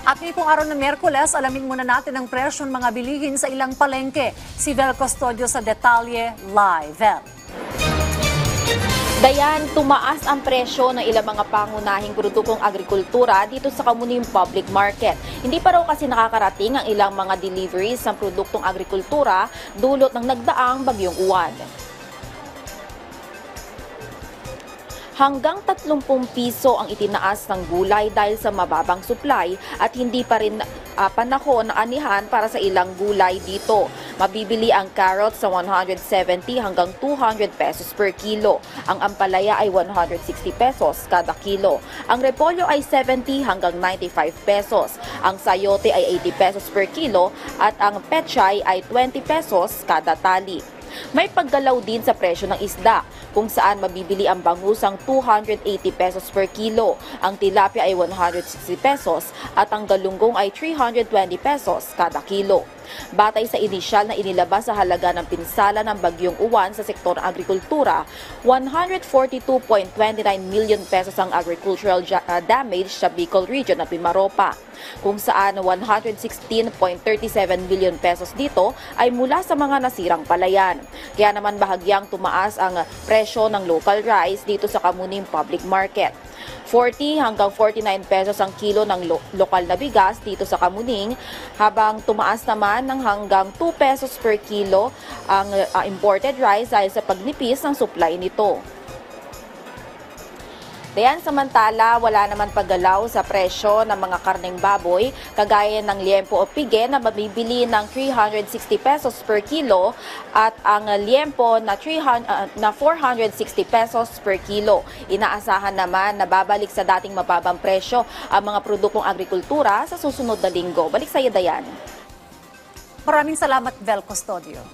At ngayong araw ng Miyerkules, alamin muna natin ang presyo ng mga bilihin sa ilang palengke. Si Vel Custodio sa Detalye Live. Vel. Dayan, tumaas ang presyo ng ilang mga pangunahing produktong agrikultura dito sa Kamuning Public Market. Hindi pa raw kasi nakakarating ang ilang mga deliveries ng produktong agrikultura dulot ng nagdaang bagyong Uwan. Hanggang 30 piso ang itinaas ng gulay dahil sa mababang supply at hindi pa rin panahon ng anihan para sa ilang gulay dito. Mabibili ang carrots sa 170 hanggang 200 pesos per kilo. Ang ampalaya ay 160 pesos kada kilo. Ang repolyo ay 70 hanggang 95 pesos. Ang sayote ay 80 pesos per kilo at ang pechay ay 20 pesos kada tali. May paggalaw din sa presyo ng isda, kung saan mabibili ang bangusang 280 pesos per kilo, ang tilapia ay 160 pesos at ang galunggong ay 320 pesos kada kilo. Batay sa inisyal na inilabas sa halaga ng pinsala ng bagyong Uwan sa sektor ng agrikultura, 142.29 million pesos ang agricultural damage sa Bicol Region at Mimaropa, kung saan 116.37 billion pesos dito ay mula sa mga nasirang palayan. Kaya naman bahagyang tumaas ang presyo ng local rice dito sa Kamuning Public Market. 40 hanggang 49 pesos ang kilo ng lokal na bigas dito sa Kamuning, habang tumaas naman ng hanggang 2 pesos per kilo ang imported rice dahil sa pagnipis ng supply nito. Dayan, samantala, wala naman paggalaw sa presyo ng mga karneng baboy, kagaya ng liempo o pige na mabibili ng 360 pesos per kilo at ang liempo na 460 pesos per kilo. Inaasahan naman na babalik sa dating mababang presyo ang mga produktong agrikultura sa susunod na linggo. Balik sa iyo, Dayan. Maraming salamat, Vel Custodio.